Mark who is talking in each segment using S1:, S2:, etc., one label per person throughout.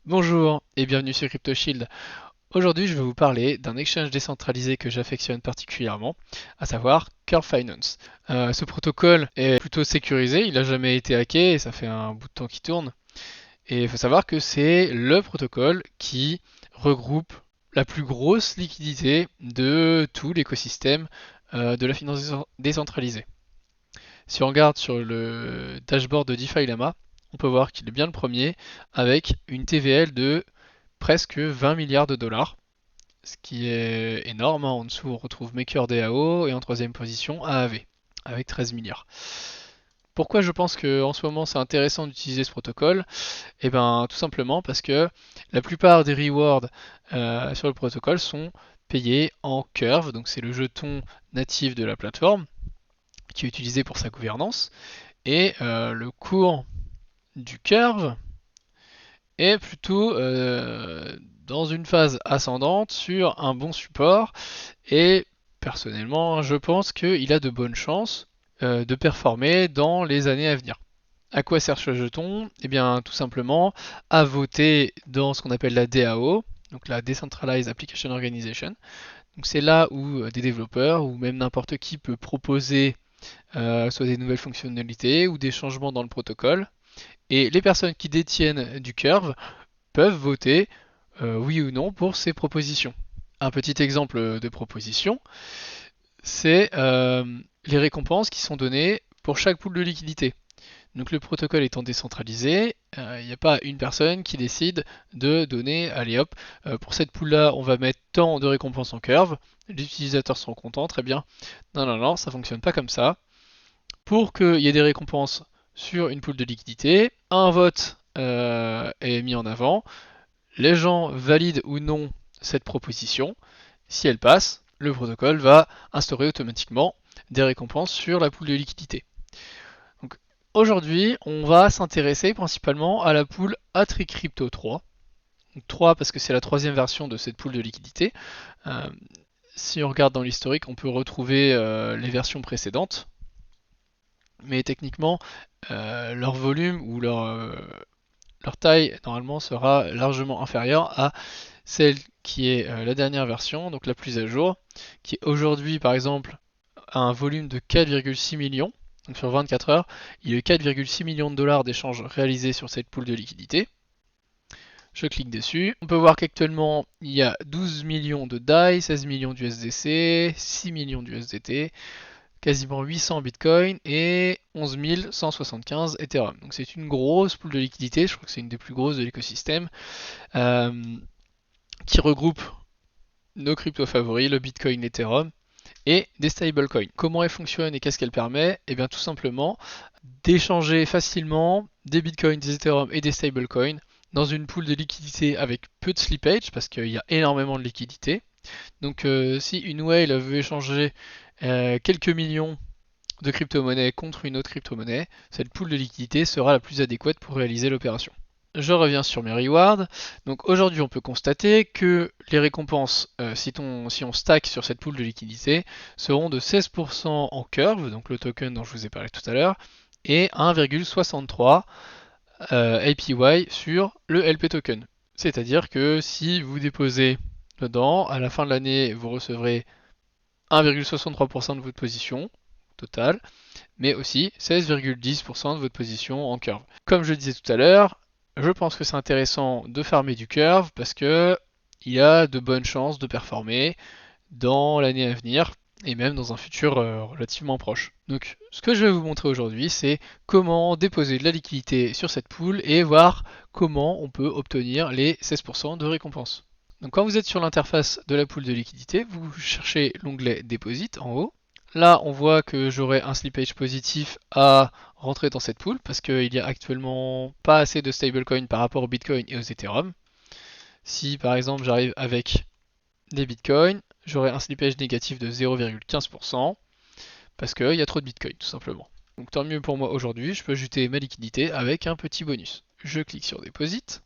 S1: Bonjour et bienvenue sur CryptoShield. Aujourd'hui, je vais vous parler d'un exchange décentralisé que j'affectionne particulièrement, à savoir Curve Finance. Ce protocole est plutôt sécurisé, il n'a jamais été hacké et ça fait un bout de temps qu'il tourne. Et il faut savoir que c'est le protocole qui regroupe la plus grosse liquidité de tout l'écosystème de la finance décentralisée. Si on regarde sur le dashboard de DeFi Lama, on peut voir qu'il est bien le premier avec une TVL de presque 20 milliards de dollars, ce qui est énorme. En dessous, on retrouve MakerDAO et en troisième position AAV avec 13 milliards. Pourquoi je pense qu'en ce moment c'est intéressant d'utiliser ce protocole? Eh bien tout simplement parce que la plupart des rewards sur le protocole sont payés en Curve, donc c'est le jeton natif de la plateforme qui est utilisé pour sa gouvernance. Et le cours du Curve est plutôt dans une phase ascendante sur un bon support et personnellement je pense qu'il a de bonnes chances de performer dans les années à venir. À quoi sert ce jeton? Eh bien tout simplement à voter dans ce qu'on appelle la DAO, donc la Decentralized Application Organization. Donc c'est là où des développeurs ou même n'importe qui peut proposer soit des nouvelles fonctionnalités ou des changements dans le protocole. Et les personnes qui détiennent du Curve peuvent voter oui ou non pour ces propositions. Un petit exemple de proposition, c'est les récompenses qui sont données pour chaque pool de liquidité. Donc le protocole étant décentralisé, il n'y a pas une personne qui décide de donner, allez hop, pour cette pool là on va mettre tant de récompenses en curve, les utilisateurs seront contents, très bien. Non, non, non, ça fonctionne pas comme ça. Pour qu'il y ait des récompenses sur une pool de liquidité, un vote est mis en avant, les gens valident ou non cette proposition. Si elle passe, le protocole va instaurer automatiquement des récompenses sur la pool de liquidité. Donc aujourd'hui, on va s'intéresser principalement à la pool Atricrypto 3. Donc 3 parce que c'est la troisième version de cette pool de liquidité. Euh, si on regarde dans l'historique, on peut retrouver les versions précédentes. Mais techniquement, leur volume ou leur taille normalement sera largement inférieure à celle qui est la dernière version, donc la plus à jour, qui est aujourd'hui par exemple a un volume de 4,6 millions. Donc sur 24 heures, il y a eu 4,6 millions de dollars d'échanges réalisés sur cette pool de liquidité. Je clique dessus. On peut voir qu'actuellement, il y a 12 millions de DAI, 16 millions d'USDC, 6 millions d'USDT, quasiment 800 Bitcoin et 11 175 Ethereum. Donc c'est une grosse pool de liquidité, je crois que c'est une des plus grosses de l'écosystème, euh, qui regroupe nos cryptos favoris, le Bitcoin, l'Ethereum, et des stablecoins. Comment elle fonctionne et qu'est-ce qu'elle permet? Eh bien tout simplement d'échanger facilement des bitcoins, des ethereum et des stablecoins dans une pool de liquidité avec peu de slippage parce qu'il y a énormément de liquidité. Donc si une whale veut échanger quelques millions de crypto-monnaies contre une autre crypto-monnaie, cette pool de liquidité sera la plus adéquate pour réaliser l'opération. Je reviens sur mes rewards. Donc aujourd'hui, on peut constater que les récompenses, si on stack sur cette pool de liquidité, seront de 16% en curve, donc le token dont je vous ai parlé tout à l'heure, et 1,63 APY sur le LP token. C'est-à-dire que si vous déposez dedans, à la fin de l'année, vous recevrez 1,63% de votre position totale, mais aussi 16,10% de votre position en curve. Comme je le disais tout à l'heure, je pense que c'est intéressant de farmer du curve parce que il y a de bonnes chances de performer dans l'année à venir et même dans un futur relativement proche. Donc ce que je vais vous montrer aujourd'hui, c'est comment déposer de la liquidité sur cette pool et voir comment on peut obtenir les 16% de récompense. Donc quand vous êtes sur l'interface de la pool de liquidité, vous cherchez l'onglet Deposit en haut. Là, on voit que j'aurai un slippage positif à rentrer dans cette pool parce qu'il n'y a actuellement pas assez de stablecoins par rapport au Bitcoin et aux Ethereum. Si par exemple j'arrive avec des Bitcoins, j'aurai un slippage négatif de 0,15% parce qu'il y a trop de Bitcoin tout simplement. Donc tant mieux pour moi aujourd'hui, je peux ajouter ma liquidité avec un petit bonus. Je clique sur Deposit.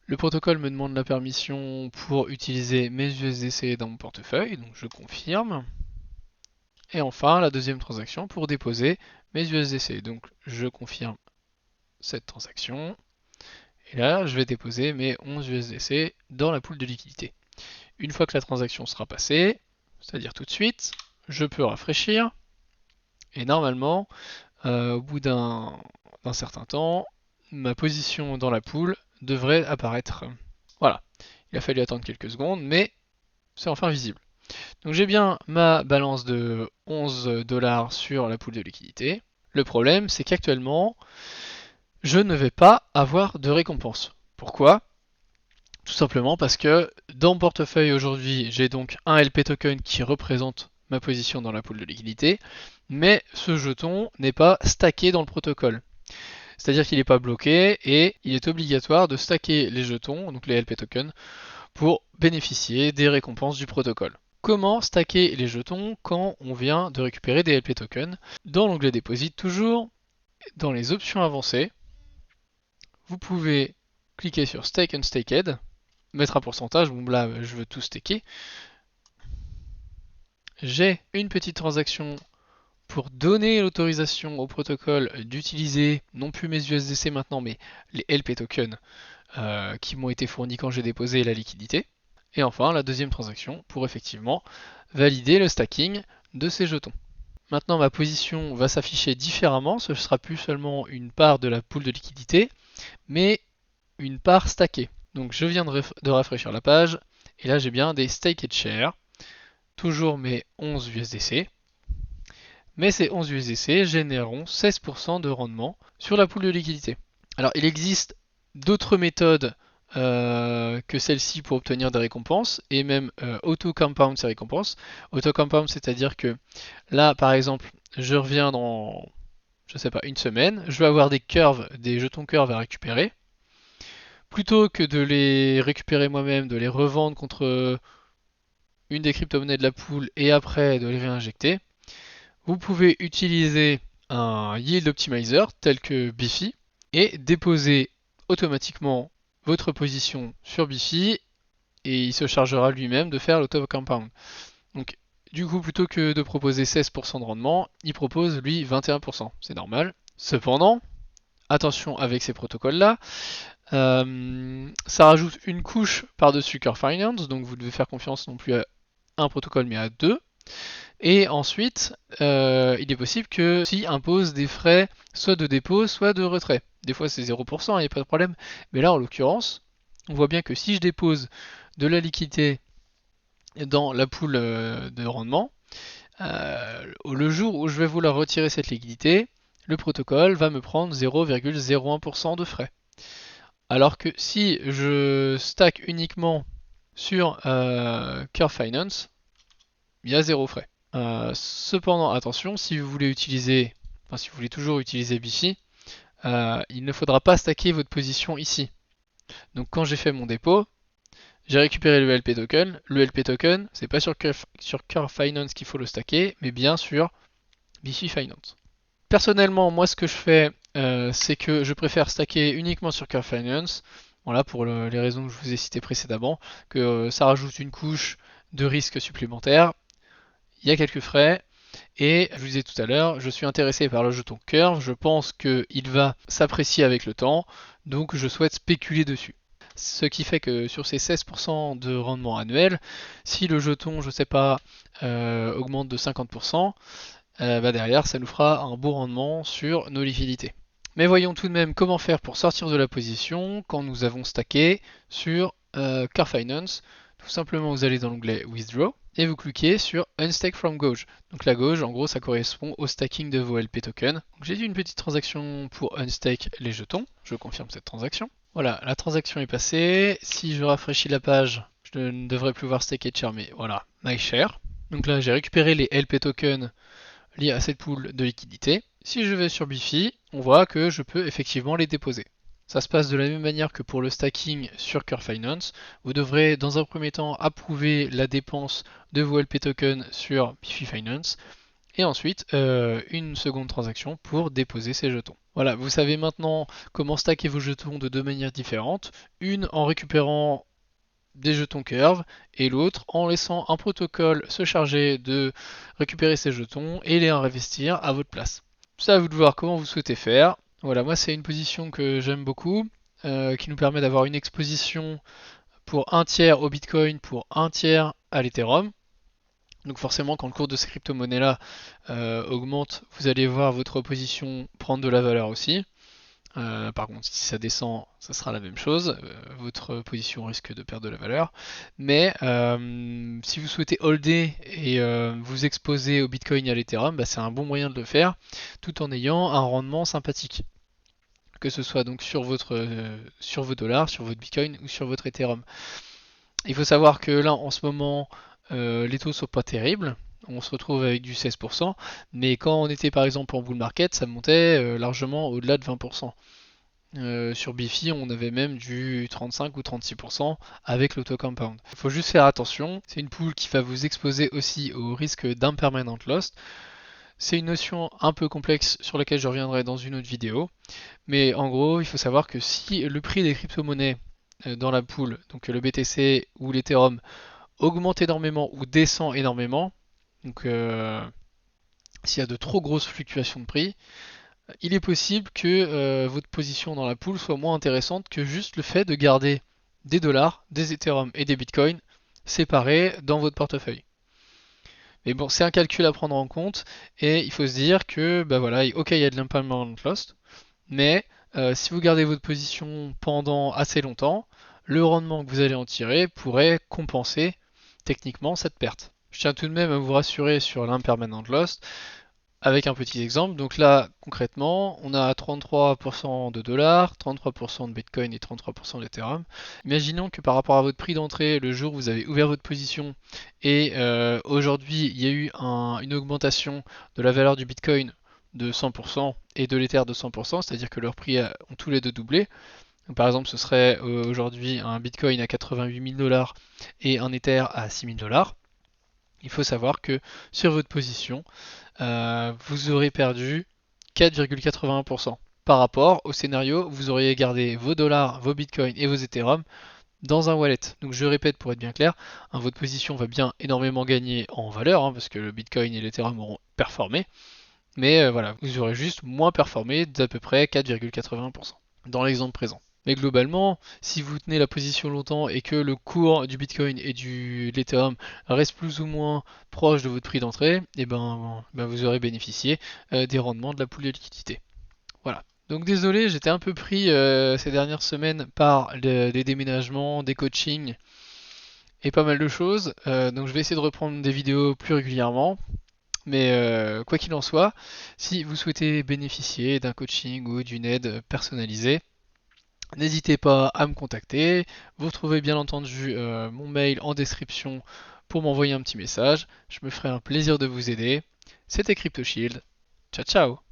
S1: Le protocole me demande la permission pour utiliser mes USDC dans mon portefeuille, donc je confirme. Et enfin, la deuxième transaction pour déposer mes USDC. Donc je confirme cette transaction. Et là, je vais déposer mes 11 USDC dans la pool de liquidité. Une fois que la transaction sera passée, c'est-à-dire tout de suite, je peux rafraîchir. Et normalement, au bout d'un certain temps, ma position dans la pool devrait apparaître. Voilà, il a fallu attendre quelques secondes, mais c'est enfin visible. Donc j'ai bien ma balance de 11 $ sur la pool de liquidité. Le problème, c'est qu'actuellement, je ne vais pas avoir de récompense. Pourquoi? Tout simplement parce que dans mon portefeuille aujourd'hui, j'ai donc un LP token qui représente ma position dans la pool de liquidité, mais ce jeton n'est pas stacké dans le protocole. C'est-à-dire qu'il n'est pas bloqué et il est obligatoire de stacker les jetons, donc les LP tokens, pour bénéficier des récompenses du protocole. Comment stacker les jetons quand on vient de récupérer des LP tokens? Dans l'onglet Deposit, toujours, dans les options avancées, vous pouvez cliquer sur Stake Unstaked, mettre un pourcentage, bon là je veux tout staker. J'ai une petite transaction pour donner l'autorisation au protocole d'utiliser non plus mes USDC maintenant, mais les LP tokens qui m'ont été fournis quand j'ai déposé la liquidité. Et enfin, la deuxième transaction pour effectivement valider le stacking de ces jetons. Maintenant, ma position va s'afficher différemment. Ce sera plus seulement une part de la pool de liquidité, mais une part stackée. Donc je viens de rafraîchir la page, et là j'ai bien des staked shares, toujours mes 11 USDC. Mais ces 11 USDC généreront 16% de rendement sur la pool de liquidité. Alors il existe d'autres méthodes que celle-ci pour obtenir des récompenses, et même auto-compound ces récompenses. Auto-compound, c'est-à-dire que là, par exemple, je reviens dans, je sais pas, une semaine, je vais avoir des curves, des jetons curves à récupérer. Plutôt que de les récupérer moi-même, de les revendre contre une des crypto-monnaies de la pool et après de les réinjecter, vous pouvez utiliser un yield optimizer tel que Bifi et déposer automatiquement votre position sur Bifi et il se chargera lui-même de faire l'auto-compound. Donc du coup, plutôt que de proposer 16% de rendement, il propose lui 21%. C'est normal. Cependant, attention avec ces protocoles-là, ça rajoute une couche par-dessus Curve Finance, donc vous devez faire confiance non plus à un protocole mais à deux. Et ensuite, il est possible que s'il impose des frais soit de dépôt, soit de retrait. Des fois c'est 0%, il n'y a pas de problème. Mais là, en l'occurrence, on voit bien que si je dépose de la liquidité dans la pool de rendement, le jour où je vais vouloir retirer cette liquidité, le protocole va me prendre 0,01% de frais. Alors que si je stack uniquement sur Curve Finance, il y a 0 frais. Cependant, attention, si vous voulez si vous voulez toujours utiliser Bifi, il ne faudra pas stacker votre position ici. Donc quand j'ai fait mon dépôt, j'ai récupéré le LP token. Le LP token, c'est pas sur Curve Finance qu'il faut le stacker, mais bien sur Bifi Finance. Personnellement, moi ce que je fais, c'est que je préfère stacker uniquement sur Curve Finance. Voilà, pour les raisons que je vous ai citées précédemment, que ça rajoute une couche de risque supplémentaire. Il y a quelques frais, et je vous disais tout à l'heure, je suis intéressé par le jeton Curve, je pense qu'il va s'apprécier avec le temps, donc je souhaite spéculer dessus. Ce qui fait que sur ces 16% de rendement annuel, si le jeton, je sais pas, augmente de 50%, derrière ça nous fera un beau rendement sur nos liquidités. Mais voyons tout de même comment faire pour sortir de la position quand nous avons stacké sur Curve Finance. Tout simplement, vous allez dans l'onglet Withdraw et vous cliquez sur Unstake from Gauge. Donc la gauge, en gros, ça correspond au stacking de vos LP tokens. J'ai dit une petite transaction pour unstake les jetons. Je confirme cette transaction. Voilà, la transaction est passée. Si je rafraîchis la page, je ne devrais plus voir staker de share, mais voilà, my share. Donc là, j'ai récupéré les LP tokens liés à cette pool de liquidité. Si je vais sur Bifi, on voit que je peux effectivement les déposer. Ça se passe de la même manière que pour le stacking sur Curve Finance. Vous devrez dans un premier temps approuver la dépense de vos LP tokens sur Bifi Finance et ensuite une seconde transaction pour déposer ces jetons. Voilà, vous savez maintenant comment stacker vos jetons de deux manières différentes. Une en récupérant des jetons Curve et l'autre en laissant un protocole se charger de récupérer ces jetons et les réinvestir à votre place. C'est à vous de voir comment vous souhaitez faire. Voilà, moi c'est une position que j'aime beaucoup. qui nous permet d'avoir une exposition pour un tiers au Bitcoin, pour un tiers à l'Ethereum. Donc forcément, quand le cours de ces crypto-monnaies-là augmente, vous allez voir votre position prendre de la valeur aussi. Par contre, si ça descend, ça sera la même chose. Votre position risque de perdre de la valeur. Mais si vous souhaitez holder et vous exposer au Bitcoin et à l'Ethereum, bah, c'est un bon moyen de le faire, tout en ayant un rendement sympathique. Que ce soit donc sur sur vos dollars, sur votre Bitcoin ou sur votre Ethereum. Il faut savoir que là, en ce moment, les taux sont pas terribles. On se retrouve avec du 16%, mais quand on était par exemple en bull market, ça montait largement au-delà de 20%. Sur Bifi, on avait même du 35 ou 36% avec l'auto-compound. Il faut juste faire attention, c'est une pool qui va vous exposer aussi au risque d'impermanent loss. C'est une notion un peu complexe sur laquelle je reviendrai dans une autre vidéo, mais en gros, il faut savoir que si le prix des crypto-monnaies dans la pool, donc le BTC ou l'Ethereum, augmente énormément ou descend énormément, donc s'il y a de trop grosses fluctuations de prix, il est possible que votre position dans la pool soit moins intéressante que juste le fait de garder des dollars, des Ethereum et des Bitcoins séparés dans votre portefeuille. Mais bon, c'est un calcul à prendre en compte et il faut se dire que, bah voilà, ok, il y a de l'impermanent loss, mais si vous gardez votre position pendant assez longtemps, le rendement que vous allez en tirer pourrait compenser techniquement cette perte. Je tiens tout de même à vous rassurer sur l'impermanent loss avec un petit exemple. Donc là, concrètement, on a 33% de dollars, 33% de Bitcoin et 33% d'Ethereum. Imaginons que par rapport à votre prix d'entrée, le jour où vous avez ouvert votre position et aujourd'hui il y a eu une augmentation de la valeur du Bitcoin de 100% et de l'Ether de 100%, c'est-à-dire que leurs prix ont tous les deux doublé. Donc, par exemple, ce serait aujourd'hui un Bitcoin à 88 000 dollars et un Ether à 6 000 dollars. Il faut savoir que sur votre position, vous aurez perdu 4,81% par rapport au scénario où vous auriez gardé vos dollars, vos bitcoins et vos Ethereum dans un wallet. Donc je répète pour être bien clair, hein, votre position va bien énormément gagner en valeur, hein, parce que le bitcoin et l'Ethereum auront performé, mais voilà, vous aurez juste moins performé d'à peu près 4,81% dans l'exemple présent. Mais globalement, si vous tenez la position longtemps et que le cours du Bitcoin et de l'Ethereum reste plus ou moins proche de votre prix d'entrée, et ben vous aurez bénéficié des rendements de la pool de liquidité. Voilà. Donc désolé, j'étais un peu pris ces dernières semaines par les déménagements, des coachings et pas mal de choses. Donc je vais essayer de reprendre des vidéos plus régulièrement. Mais quoi qu'il en soit, si vous souhaitez bénéficier d'un coaching ou d'une aide personnalisée, n'hésitez pas à me contacter. Vous retrouvez bien entendu mon mail en description pour m'envoyer un petit message. Je me ferai un plaisir de vous aider. C'était CryptoShield. Ciao ciao.